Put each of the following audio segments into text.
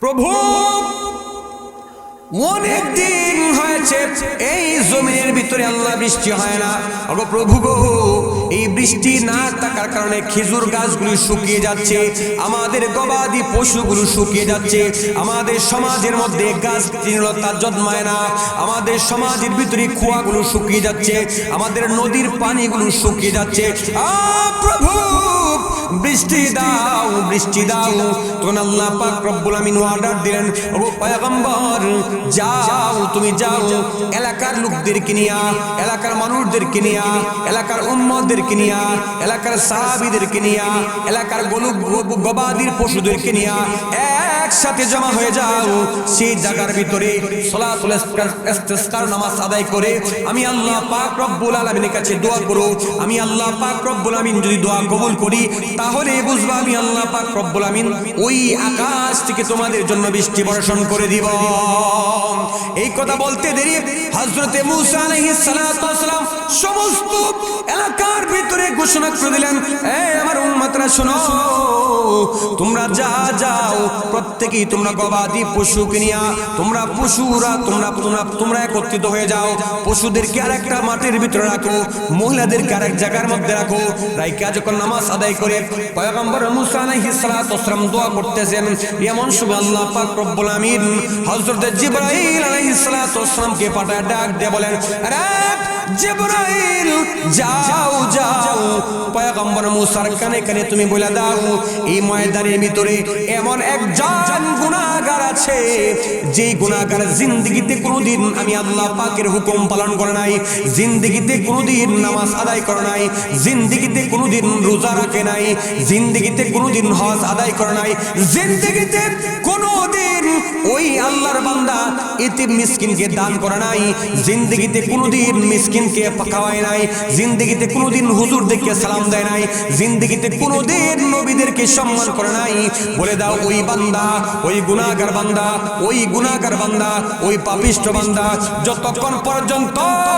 প্রভু অনেক দিন হয়েছে এই জমিনের ভিতরে আল্লাহ বৃষ্টি হয় না। ওগো প্রভু গো, এই বৃষ্টি না থাকার কারণে খেজুর গাছগুলো শুকিয়ে যাচ্ছে, আমাদের গবাদি পশুগুলো শুকিয়ে যাচ্ছে, আমাদের সমাজের মধ্যে গাছ তৃণলতা জন্মায় না, আমাদের সমাজের ভিতরে কুয়াগুলো শুকিয়ে যাচ্ছে, আমাদের নদীর পানিগুলো শুকিয়ে যাচ্ছে। প্রভু বৃষ্টি দাও, বৃষ্টি দাও। তখন আল্লাহ পাক রব্বুল আমিন অর্ডার দিলেন, ও পয়গম্বর যাও, তুমি যাও এলাকার লোকদেরকে নিয়া, এলাকার মানুষদেরকে নিয়া, এলাকার উম্মতদেরকে নিয়া, এলাকার সাহাবীদেরকে নিয়া, এলাকার গবাদির পশুদেরকে নিয়া একসাথে জমা হয়ে যাও। সেই জায়গার ভিতরে সালাতুল ইস্তিসকার নামাজ আদায় করে আমি আল্লাহ পাক রব্বুল আলামিনের কাছে দোয়া করো। আমি আল্লাহ পাক রব্বুল আমিন যদি দোয়া কবুল করি, তাহলে বুঝবা আমি আল্লাহ পাক রব্বুল আমিন ওই আকাশ থেকে তোমাদের জন্য বৃষ্টি বর্ষণ করে দিব। এই কথা বলতে দেরি হযরতে মূসা আলাইহিস সালাতু ওয়াস সালাম সমস্ত এলাকার ভিতরে ঘোষণা করে দিলেন, এই আমার উম্মতরা শোনো, তোমরা যাও প্রত্যেকেই তোমরা গবাদি পশুকে নিয়া, তোমরা পশুরা তোমরা একত্রিত হয়ে যাও। পশুদেরকে আরেকটা মাঠের ভিতরে রাখো, মহিলাদেরকে আরেক জায়গার মধ্যে রাখো। রাইকা যখন নামাজ আদায় করে পয়গম্বর মূসা আলাইহিস সালাতু ওয়াস সালাম দোয়া করতেছেন, এমন সময় আল্লাহ পাক রব্বুল আমিন হযরত জিবরাইল আলাইহিস সালাতু ওয়াস সালামকে পাঠায় ডাক দিয়ে বলেন, আরে জিবরাইল যাও যাও, পয়গম্বর মূসার কানে কানে তুমি বলে দাও, এই ময়দানের ভিতরে এমন একজন গুনাহগার আছে, যে গুনাহগার জিন্দেগিতে কোনোদিন আমি আল্লাহ পাকের হুকুম পালন করে নাই, জিন্দেগিতে কোনোদিন নামাজ আদায় করে নাই, জিন্দেগিতে কোনোদিন রোজা রাখে নাই, জিন্দেগিতে কোনোদিন হজ আদায় করে নাই, জিন্দেগিতে কোনোদিন ওই আল্লাহর বান্দা এতিম মিসকিনকে দান করে নাই, জিন্দেগিতে কোনোদিন মিসকিনকে খাওয়ায় নাই, জিন্দেগিতে কোনোদিন হুজুরদেরকে সালাম দেয় নাই, জিন্দেগিতে কোনোদিন নবীদেরকে সম্মান করে নাই। বলে দাও ওই বান্দা, ওই গুনাহগার বান্দা, ওই গুনাহগার বান্দা, ওই পাপিষ্ঠ বান্দা যতক্ষণ পর্যন্ত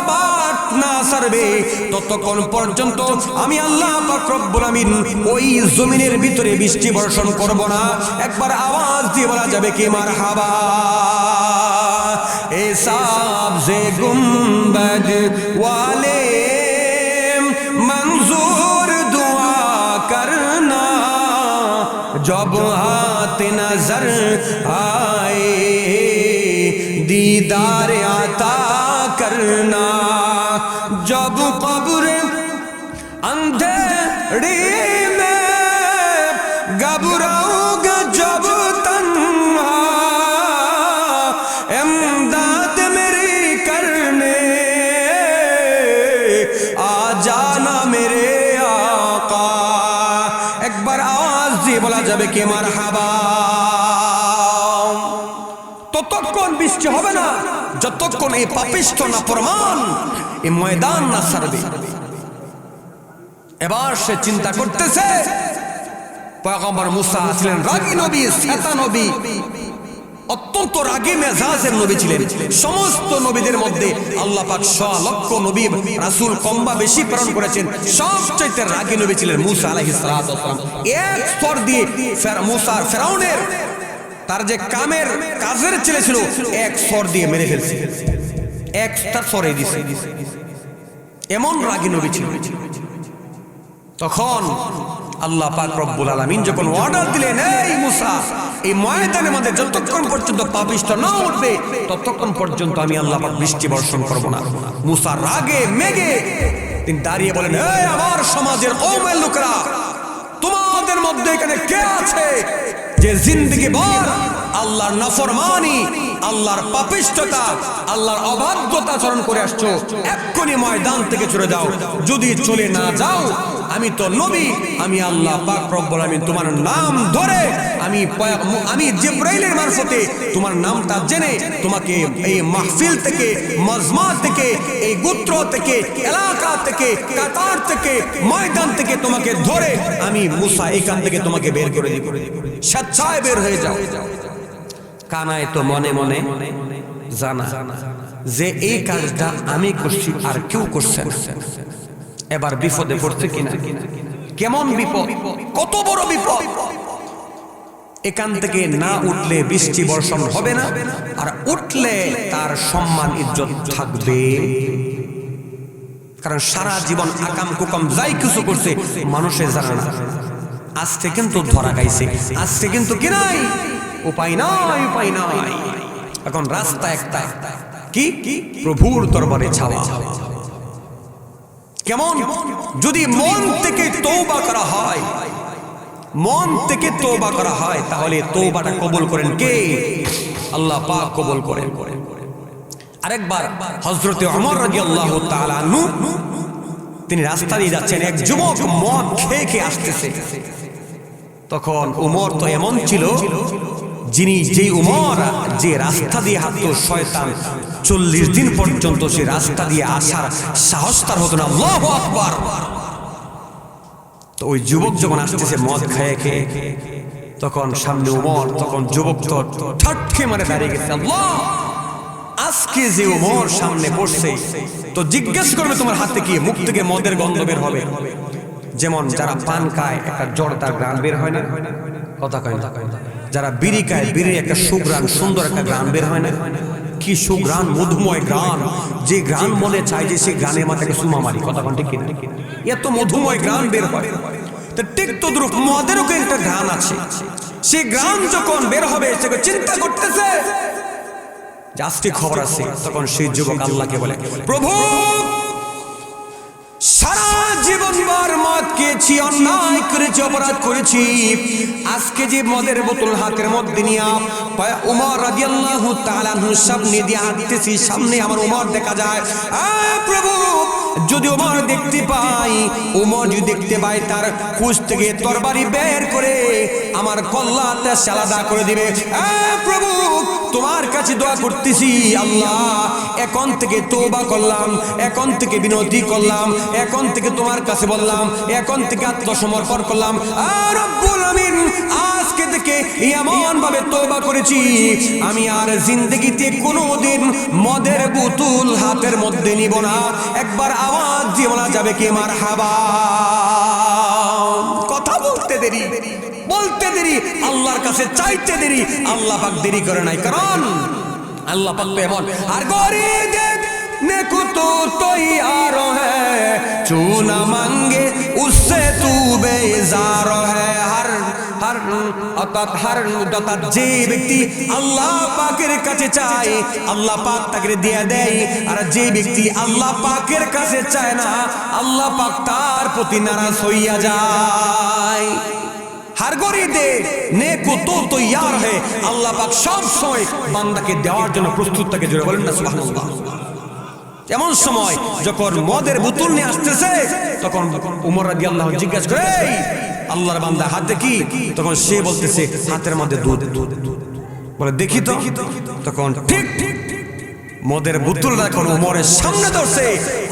বাত না ছাড়বে, ততক্ষণ পর্যন্ত আমি আল্লাহ পাক রব্বুল আমিন ওই জমিনের ভিতরে বৃষ্টি বর্ষণ করব না। একবার আওয়াজ দিয়ে বলা যাবে কি মারহাবা। এ সাবজে গুম্বদ ওয়ালে मंजूर दुआ करना, जब हाथ नजर आए दीदार आता करना, जब कब्र अंधेरी में घबराओगे, जब तन्हा इमदाद मेरी करने आ जाना मेरे आका। একবার আওয়াজ দিয়ে বলা যাবে কি মারহাবা। ততক্ষণ বৃষ্টি হবে না যতক্ষণ এই পাপিষ্ঠ নাফরমান এই ময়দান না ছাড়বে। এবার সে চিন্তা করতেছে, পয়গম্বর মূসা ছিলেন রাগী নবী, শ্বেতা নবী, অত্যন্ত রাগী মেজাজের নবী ছিলেন। সমস্ত নবীদের মধ্যে আল্লাহ পাক 100 লক্ষ নবী রাসূল কমবা বেশি প্রেরণ করেছেন, সবচেয়ে রাগী নবী ছিলেন মূসা আলাইহিস সালাতু ওয়াস সালাম। এক স্তর দিয়ে মূসার ফেরাউনের তার যে কাজের ছেলে ছিল, এক স্তর দিয়ে মেরে ফেলছে, একটা স্তরে দিছে, এমন রাগী নবী ছিল। তখন আল্লাহ পাক রব্বুল আলামিন যখন অর্ডার দিলেন, এই মূসা এই ময়দানের মধ্যে যতক্ষণ পর্যন্ত পাপিষ্ঠ না উঠবে ততক্ষণ পর্যন্ত আমি আল্লাহ পাক বৃষ্টি বর্ষণ করব না। মূসা রাগে মেগে তিনি দাঁড়িয়ে বলেন, এই আমার সমাজের কওমের লোকেরা, তোমাদের মধ্যে এখানে কে আছে যে জিন্দেগি ভর আল্লাহর নাফরমানি, আল্লাহর পাপিষ্ঠতা, আল্লাহর অবাধ্যতা আচরণ করে আসছো, এক্ষুনি ময়দান থেকে চলে যাও। যদি চলে না যাও, আমি তো নবী, আমি আল্লাহ পাক রব্বুল আমিন তোমার নাম ধরে আমি জিবরাইলের মারফতে তোমার নামটা জেনে তোমাকে এই মাহফিল থেকে, মজমা থেকে, এই গোত্র থেকে, এলাকা থেকে, কাতার থেকে, ময়দান থেকে তোমাকে ধরে আমি মূসা এখান থেকে তোমাকে বের করে দিব। স্বেচ্ছায় বের হয়ে যাও। কানায় তো মনে মনে জানা যে এই কাজটা আমি করছি আর কেউ করছে না। এবার বিপদে পড়ছে কিনা, কেমন বিপদ, কত বড় বিপদ। এখান থেকে না উঠলে বৃষ্টি বর্ষণ হবে না, আর উঠলে তার সম্মান ইজ্জত থাকবে। কারণ সারা জীবন আকাম কুকাম যাই কিছু করছে মানুষের জানে না, আজকে কিন্তু ধরা খাইছে, আজকে কিন্তু কি নাই, উপায় নাই, উপায় নাই। এখন রাস্তা একটা, কি প্রভুর দরবারে ছাওয়া। কেমন? যদি মন থেকে তওবা করা হয়, মন থেকে তওবা করা হয়, তাহলে তওবাটা কবুল করেন কে? আল্লাহ পাক কবুল করেন। আরেকবার হযরতে ওমর রাদিয়াল্লাহু তাআলা আনহু তিনি রাস্তা দিয়ে যাচ্ছেন, এক যুবক মদ খেয়ে খেয়ে আসতেছে। তখন উমর তো এমন ছিল, যে উমর যে রাস্তা দিয়ে হাঁটতো, শয়তান 40 দিন পর্যন্ত সে রাস্তা দিয়ে আসার সাহস তার হতো না। আল্লাহু আকবার। তো ওই যুবক যখন আসতেছে মদ খেয়ে খেয়ে, তখন সামনে উমর, তখন যুবক তো ঠাট্টে মারে দাঁড়িয়ে গেছে। আল্লাহ, আজকে যে উমর সামনে পড়ছে, তো জিজ্ঞেস করবে তোমার হাতে কি, মুখ থেকে মদের গন্ধ বের হবে। যেমন যারা পান খায় একটা জর্দার গ্রান বের হয় না, কথা কয় না। যারা বিড়ি খায়, বিড়ির একটা সুগ্রান, সুন্দর একটা গ্রান বের হয় না, কি সুগ্রান, মধুময় গ্রান, যে গ্রান মনে চায় যে সে গ্রানের মাথাকে সুমা মারি, কথা কন ঠিক কিনা? এত মধুময় গ্রান বের হয়। তো ঠিক তদ্রুপ মদেরও একটা গ্রান আছে, সেই গ্রান যখন বের হবে সে চিন্তা করতেছে আজকে খবর আছে। তখন সেই যুবক আল্লাহকে বলে, প্রভু, সারা জীবনভর মদ খেয়েছি, অন্যায় করেছি, অপরাধ করেছি, আজকে যে মদের বোতল হাতের মধ্যে নিয়ে উমর রাদিয়াল্লাহু তাআলা আনহু সামনে দিয়ে হাঁটতেছি, সামনে আমার উমর দেখা যায়। প্রভু, যদি উমর দেখতে পাই, উমর যদি দেখতে পাই, তার কুশ থেকে তরবারি বের করে আমার কল্লাটা আলাদা করে দিবে। প্রভু, তোমার কাছে দোয়া করতেছি, আল্লাহ, এখন থেকে তওবা করলাম, এখন থেকে বিনতি করলাম, এখন থেকে তোমার কাছে বললাম, এখন থেকে আত্মসমর্পণ করলাম। আর রব্বুল আমিন, আজকে থেকে এমন ভাবে তওবা করেছি, আমি আর জিন্দেগিতে কোনোদিন মদের বোতল হাতের মধ্যে নিব না। একবার আওয়াজ দিয়ে বলা যাবে কি মারহাবা? কথা বলতে দেরি, বলতে দেরি, আল্লাহর কাছে চাইতে দেরি, আল্লাহ পাক দেরি করে নাই, কারণ আল্লাহ পাক তো এমন। আর গরি देखने को तो तैयार है, चूना मांगे उससे तू बेजार है। অর্থাৎ যে ব্যক্তি আল্লাহ পাকের কাছে চায়, আল্লাহ পাক তাকে দিয়ে দেয়, আর যে ব্যক্তি আল্লাহ পাকের কাছে চায় না, আল্লাহ পাক তার প্রতি নারাজ হইয়া যায়। हर गरी दे नेको तो तैयार है, আল্লাহ পাক সব সময় বান্দাকে দেওয়ার জন্য প্রস্তুত থাকে। জোরে বলেন না সুবহানাল্লাহ। এমন সময় যখন মদের বোতল নিয়ে আসতেছে, তখন উমর রাদিয়াল্লাহু জিজ্ঞাসা করে, আল্লাহর বান্দা হাতে কি? তখন সে বলতেছে হাতের মধ্যে দুধ। বলে দেখি তো। তখন ঠিক মদের বোতলটা এখন উমরের সামনে ধরছে,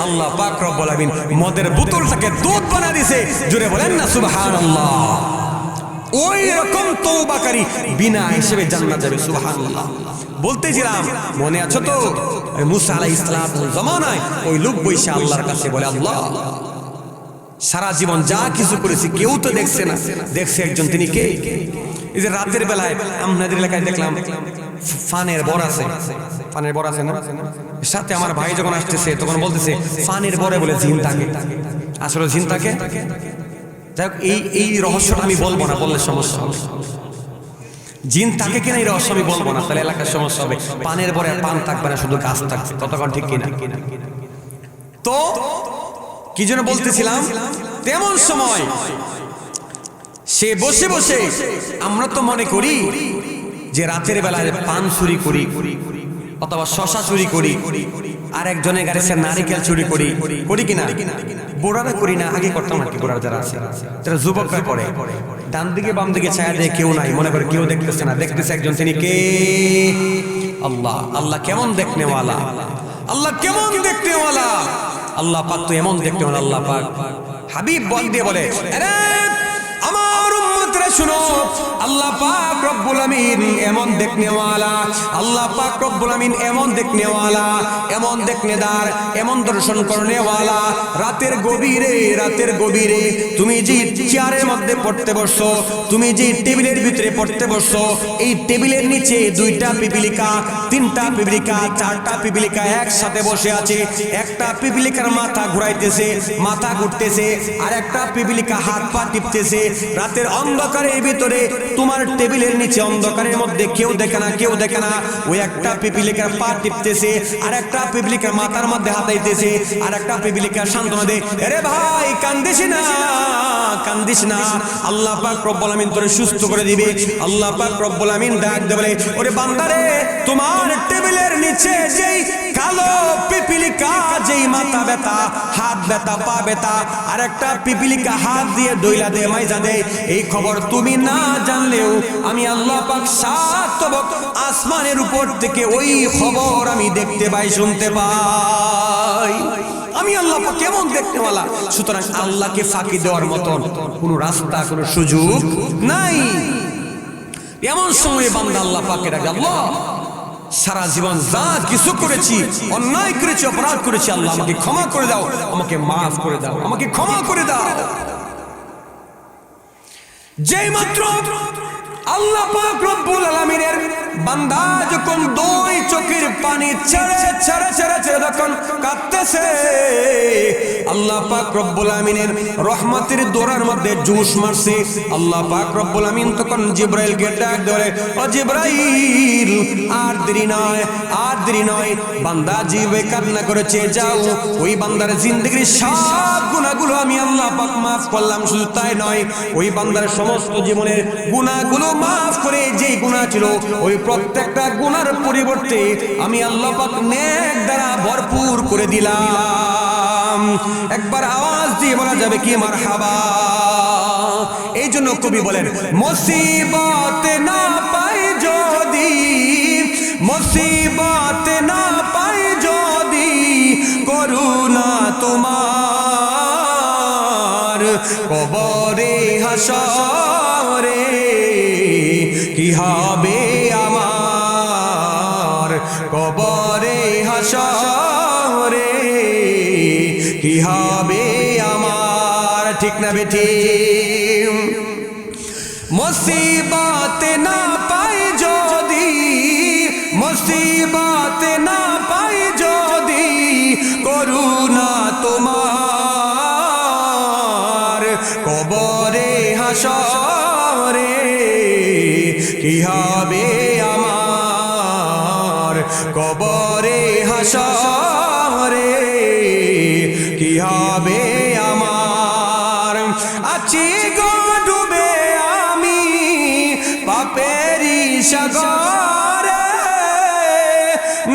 আল্লাহ পাক রব্বুল আমিন মদের বোতলটাকে দুধ বানিয়ে দিয়েছে। জোরে বলেন না সুবহানাল্লাহ। ওই রকম তওবাকারী বিনা হিসেবে জান্নাত যাবে। সুবহানাল্লাহ। বলতেছিলাম, মনে আছে তো মুসা আলাইহিস সালামের জামানায় ওই লোক বৈশা আল্লাহর কাছে বলে, আল্লাহ, সারা জীবন যা কিছু করেছি কেউ তো দেখছে না, দেখছে একজন, তিনি কে? এই যে রাতের বেলায় আমাদের এলাকায় দেখলাম ফানের বর আছে, ফানের বর আছে না, সাথে আমার ভাই যখন আসতেছে তখন বলতেছে ফানের বরে বলে জিন থাকে। আসলে জিন থাকে। যাই হোক, এই রহস্যটা আমি বলবো না, বললে সমস্যা হবে। জিন থাকে কিনা এই রহস্য আমি বলবো না, তাহলে এলাকার সমস্যা হবে। পানের বরে পান থাকবে না, শুধু গাছ থাকবে। কতক্ষণ ঠিক কিনা? তো কি জন্য বলতেছিলাম, তেমন সময় সে বসে বসে, আমরা তো মনে করি যে রাতের বেলায় পান চুরি করি অথবা শশা চুরি করি, আর একজনের গাড়িতে নারিকেল চুরি করি, করি কিনা? বোড়ারা করি না, আগে করতাম আর কি। বোড়ারা যারা আছে, যারা যুবকরা করে, ডান দিকে বাম দিকে ছায়া দিয়ে কেউ নাই, মনে করে কেউ দেখতেছে না, দেখতেছে একজন, তিনি কে? আল্লাহ। আল্লাহ কেমন দেখনেওয়ালা, আল্লাহ কেমন দেখনেওয়ালা, আল্লাহ পাক তো এমন দেখনেওয়ালা। আল্লাহ পাক হাবিব বল দিয়ে বলে, আরে আমার উম্মতরা শুনো, আল্লাহ পাক রব্বুল আমিন এমন দেখনেওয়ালা, আল্লাহ পাক রব্বুল আমিন এমন দেখনেওয়ালা, এমন দেখনেদার, এমন দর্শন করনেওয়ালা। রাতের গভীরে তুমি যে চেয়ারের মধ্যে পড়তে বসছো, তুমি যে টেবিলের ভিতরে পড়তে বসছো, এই টেবিলের নিচে 2টা পিপিলিকা, 3টা পিপিলিকা, 4টা পিপিলিকা একসাথে বসে আছে। একটা পিপিলিকার মাথা ঘুরাইতেছে, মাথা ঘুরতেছে, আর একটা পিপিলিকা হাত পা টিপতেছে। রাতের অন্ধকারের ভিতরে তোমার টেবিলের নিচে অন্ধকারের মধ্যে কেউ দেখে না, ওই একটা পিপিলিকার পা টিপতেছে, আর একটা পিপিলিকার মাথার মধ্যে হাতাইতেছে, আর একটা পিপিলিকা সান্ত্বনা দেয়, আরে ভাই কান্দিস না, আল্লাহ পাক রব্বুল আমিন তোরে সুস্থ করে দিবে। আল্লাহ পাক রব্বুল আমিন ডাক দিয়ে বলে, ওরে বান্দারে, তোমার টেবিলের নিচে যেই কালো পিপিলিকা, যেই মাথা ব্যথা, হাত ব্যথা, পা ব্যথা, আর একটা পিপিলিকা হাত দিয়ে ডইলা দে, মাইজা দে, এই খবর তুমি না জানলেও আমি আল্লাহ পাক 7 তবক আসমানের উপর থেকে ওই খবর আমি দেখতে পাই, শুনতে পাই। আমি আল্লাহ পাক কেমন দেখতেওয়ালা। সুতরাং আল্লাহকে ফাঁকি দেওয়ার মতন কোনো রাস্তা, কোনো সুযোগ নাই। এমন সময় বান্দা আল্লাহ পাকের আগে, আল্লাহ সারা জীবন যা কিছু করেছি, অন্যায় করেছি, অপরাধ করেছি, আল্লাহ আমাকে ক্ষমা করে দাও, আমাকে মাফ করে দাও, আমাকে ক্ষমা করে দাও। যেই মাত্র আল্লাহ পাক রব্বুল আলামিনের বান্দা যখন 2 চোখের পানি ছেড়ে যখন কাঁদতেছে, আল্লাহ পাক রব্বুল আমিনের রহমতের দোরার মধ্যে জোশ মারছে। আল্লাহ পাক রব্বুল আমিন তখন জিবরাইলকে ডাক ধরে, ও জিবরাইল, আর দেরি নয়, বান্দা জিবে কান্না করেছে, যাও ওই বান্দার জিন্দেগির সব গুনাহগুলো আমি আল্লাহ পাক মাফ করলাম। শুধু তাই নয়, ওই বান্দার সমস্ত জীবনের গুনাহগুলো মাফ করে, যেই গুনাহ ছিল ওই প্রত্যেকটা গুনার পরিবর্তে আমি আল্লাহ পাক নেক দ্বারা ভরপুর করে দিলাম। একবার আওয়াজ দিয়ে বলা যাবে কি মারহাবা। এই জন্য কবি বলেন, মুসিবত না পাই যদি, মুসিবত না পাই যদি, করুণা তোমার কবরে হাসরে কি হবে আমার, কবরে হাসরে কি হবে আমার। ঠিক না বেঠিক? মুসিবত না পাই যদি, মুসিবত না পাই যদি, করুণা তোমার কবরে হাসরে কি হবে আমার, কবরে হাসরে কি হবে আমার। আছি গো ডুবে আমি পাপেরি সাগরে,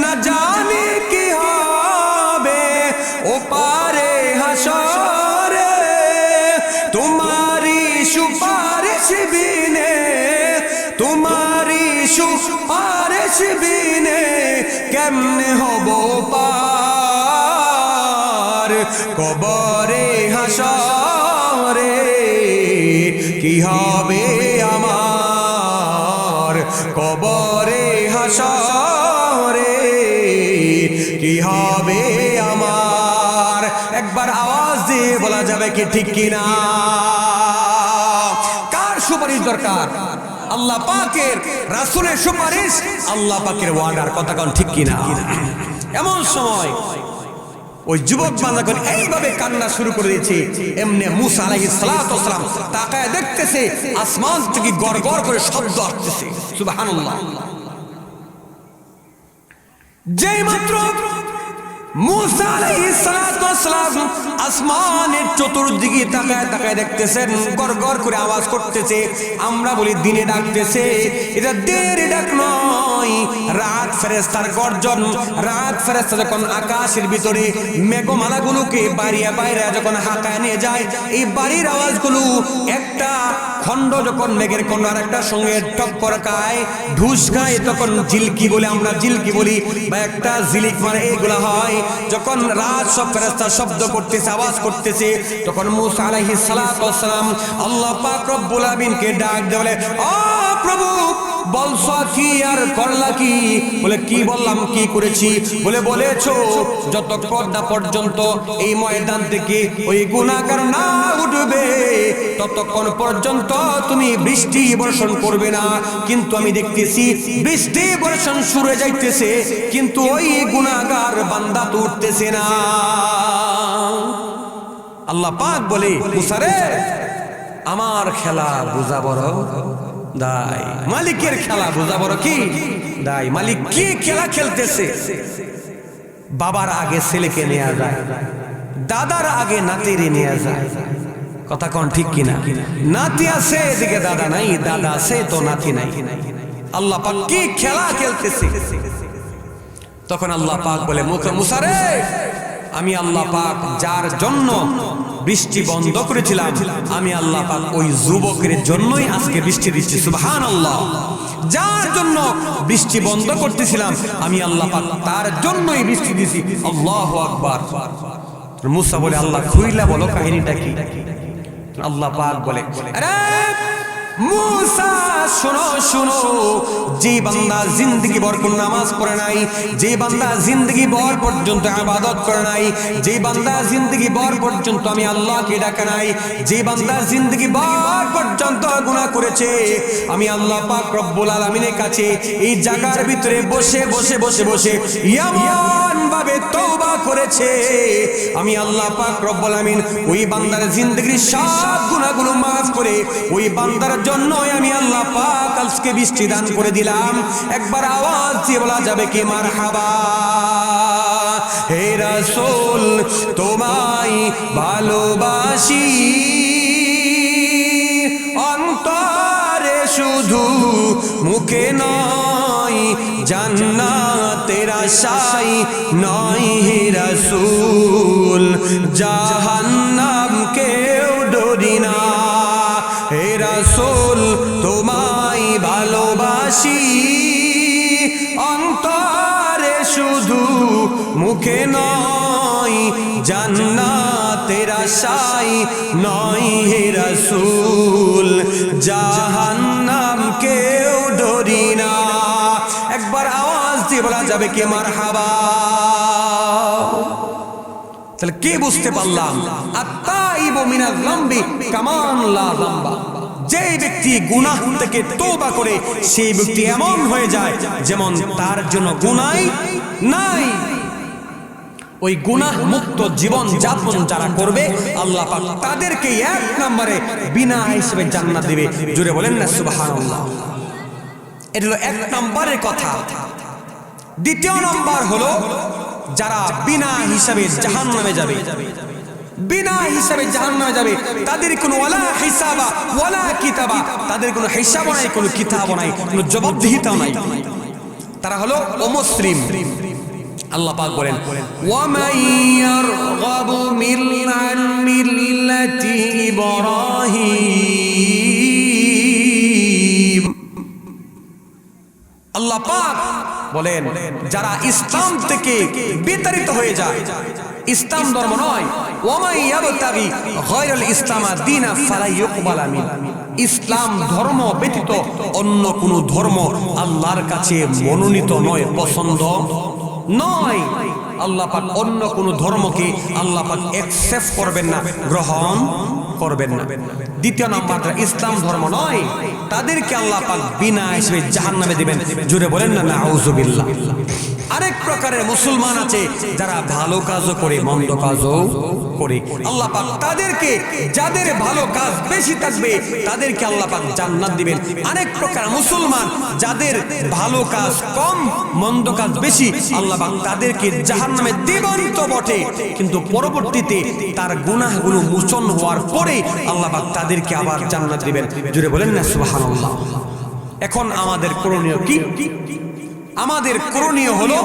না জানি কি হবে ওপারে হাসরে, তোমারি সুপারিশ বিনে, তোমারি সুপারিশ বিনে কেমনে হব পার, কবরে হাসরে কি হবে আমার, কবরে হাসরে কি হবে আমার। একবার আওয়াজ দিয়ে বলা যাবে কি ঠিক কিনা? কার সুপারিশ দরকার? আল্লাহ পাকের, রাসূলের সুপারিশ, আল্লাহ পাকের ওয়াদার কথা কোন ঠিক কিনা? এমন সময় ওই যুবক বান্দা করে এইভাবে কান্না শুরু করে দিয়েছে। এমনি মুসা আলাইহিস সালাতু ওয়াস সালাম তাকায় দেখতেছে আসমান থেকে গড়গড় করে শব্দ আসতেছে। সুবহানাল্লাহ। যেই মাত্র মুসা আলাইহিস সালাতু ওয়াস সালাম আসমানের চতুর্দিকে তাকায় দেখতেছেন, গড়গড় করে আওয়াজ করতেছে। আমরা বলি দিনে ডাকতেছে, এটা দিনের ডাক নয়, নয়, রাত ফেরেশতার গর্জন, রাত ফেরেশতা যখন আকাশের ভিতরে মেঘমালাগুলোকে বাড়িয়ে বাইরে যখন হাঁকায় নিয়ে যায়, এই বাড়ির আওয়াজগুলো একটা খণ্ড যখন মেঘের খণ্ড আর একটা সঙ্গে টক্কর খায়, ঢুস খায়, তখন জিলকি বলে, আমরা জিলকি বলি, বা একটা জিলিক মানে এইগুলা হয়। যখন রাত সব ফেরেশতা শব্দ করতেছে, আওয়াজ করতেছে, তখন মূসা আলাইহিস সালাতু ওয়াস সালাম আল্লাহ পাক রব্বুল আলামিনকে ডাক দিয়ে বলে, ও প্রভু, বলছো কি আর করলা কি? বলে কি বললাম, কি করেছি? বলে বলেছো যতক্ষণ না পর্যন্ত এই ময়দান থেকে ওই গুনাহগার না উঠবে ততক্ষণ পর্যন্ত তুমি বৃষ্টি বর্ষণ করবে না। কিন্তু আমি দেখতেছি বৃষ্টি বর্ষণ শুরু হয়ে যাইতেছে, কিন্তু ওই গুনাহগার বান্দা তো উঠতেছে না। আল্লাহ পাক বলে, মুসা রে, আমার খেলা বুঝা বড় দায়, মালিকের খেলা বুঝা বড় কি দায়। মালিক কি খেলা খেলতেছে? বাবার আগে ছেলেকে নেওয়া যায়, দাদার আগে নাতিরে নেওয়া যায়। কথা কোন ঠিক কিনা? নাতি আছে এদিকে দাদা নাই, দাদা আছে তো নাতি নাই। আল্লাহ পাক কি খেলা খেলতেছে? তখন আল্লাহ পাক বলে, মুসা রে, আমি আল্লাহ পাক যার জন্য বৃষ্টি বন্ধ করেছিলাম, আমি আল্লাহ পাক ওই যুবকের জন্যই আজকে বৃষ্টি দিচ্ছি। সুবহানাল্লাহ। যার জন্য বৃষ্টি বন্ধ করতেছিলাম, আমি আল্লাহ পাক তার জন্যই বৃষ্টি দিছি। আল্লাহু আকবার। মুসা বলে, আল্লাহ খুইলা বলো কাহিনীটা কি? আল্লাহ পাক বলে, আরে মুসা, শোনো শোনো, যে বান্দা জিন্দগি ভর কোন নামাজ পড়ে নাই, যে বান্দা জিন্দগি ভর পর্যন্ত ইবাদত করে নাই, যে বান্দা জিন্দগি ভর পর্যন্ত আমি আল্লাহকে ডাকে নাই, যে বান্দা জিন্দগি ভর পর্যন্ত গুনাহ করেছে, আমি আল্লাহ পাক রব্বুল আলামিনের কাছে এই জায়গার ভিতরে বসে বসে বসে বসে এমন ভাবে তওবা করেছে, আমি আল্লাহ পাক রব্বুল আলামিন ওই বান্দার জিন্দগির সব গুনাহগুলো maaf করে ওই বান্দার জন্য আমি আল্লাহ পাক আজকে বৃষ্টি দান করে দিলাম। একবার আওয়াজ দিয়ে বলা যাবে কি মারহাবা? হে রাসূল, তোমায় ভালোবাসি, অন্তরে শুধু, মুখে নয়, জান্নাতের আশায় নয়। হে রাসূল, জাহান্নাম কেউ ডরি না। হে রাসূল, তোমায় ভালোবাসি, অন্তরে শুধু, মুখে নয়, জান্নাতের আশায় নয়। হে রাসূল, জাহান্নাম কেউ ডরি না। একবার আওয়াজ দিয়ে বলা যাবে কি মারহাবা? তাহলে কি বুঝতে পারলাম? আত্তাইবু মিনাল যামবি কামান লা যামবা। যে ব্যক্তি গুনাহ থেকে তওবা করে সেই ব্যক্তি এমন হয়ে যায় যেমন তার জন্য গুনাহই নাই। ওই গুনাহ মুক্ত জীবন যাপন যারা করবে আল্লাহ পাক তাদেরকে এক নম্বরে বিনা হিসেবে জান্নাত দিবে। জোরে বলেন না সুবহানাল্লাহ। এটা হলো এক নম্বরের কথা। দ্বিতীয় নম্বর হলো যারা বিনা হিসাবে জাহান্নামে যাবে, বিনা হিসাবে জাহান্নামে যাবে, তাদের কোনো ওয়ালা হিসাবা ওয়ালা কিতাবা, তাদের কোনো হিসাব নাই, কোনো কিতাব নাই, কোনো জবাবদিহিতা নাই। তারা হলো অমুসলিম। আল্লাহ পাক বলেন, ওয়া মাইয়ারগাবু মিন মিল্লাতি ইব্রাহিম। আল্লাহ পাক বলেন যারা ইসলাম থেকে বিতাড়িত হয়ে যায়, ইসলাম ধর্ম নয়, ওয়া মাইয়াবতাগি গায়রাল ইসলাম দীনা ফালা ইউকবালা মিন। ইসলাম ধর্ম ব্যতীত অন্য কোন ধর্ম আল্লাহর কাছে মনোনীত নয়, পছন্দ নয়। আল্লাহ পাক অন্য কোন ধর্মকে আল্লাহ পাক অ্যাকসেপ্ট করবেন না, গ্রহণ করবেন না। দ্বিতীয় নাম্বার, ইসলাম ধর্ম নয়, তাদেরকে আল্লাহ পাক বিনা হিসেবে জাহান্নামে দিবেন। জোরে বলেন না নাউযুবিল্লাহ। আরেক প্রকারের মুসলমান আছে যারা ভালো কাজও করে মন্দ কাজও করে, আল্লাহ পাক তাদেরকে, যাদের ভালো কাজ বেশি থাকবে তাদেরকে আল্লাহ পাক জান্নাত দিবেন। আরেক প্রকার মুসলমান যাদের ভালো কাজ কম মন্দ কাজ বেশি, আল্লাহ পাক তাদেরকে জাহান্নামে দিবেন তো বটে, কিন্তু পরবর্তীতে তার গুনাহগুলো মোচন হওয়ার পরে আল্লাহ পাক তাদেরকে আবার জান্নাত দিবেন। জোরে বলেন না সুবহানাল্লাহ। এখন আমাদের করণীয় কি? আমাদের করণীয় হলো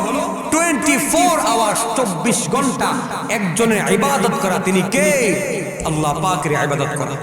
24 আওয়ার্স 24 ঘন্টা একজনের ইবাদত করা। তিনি কে? আল্লাহ পাকের ইবাদত করা।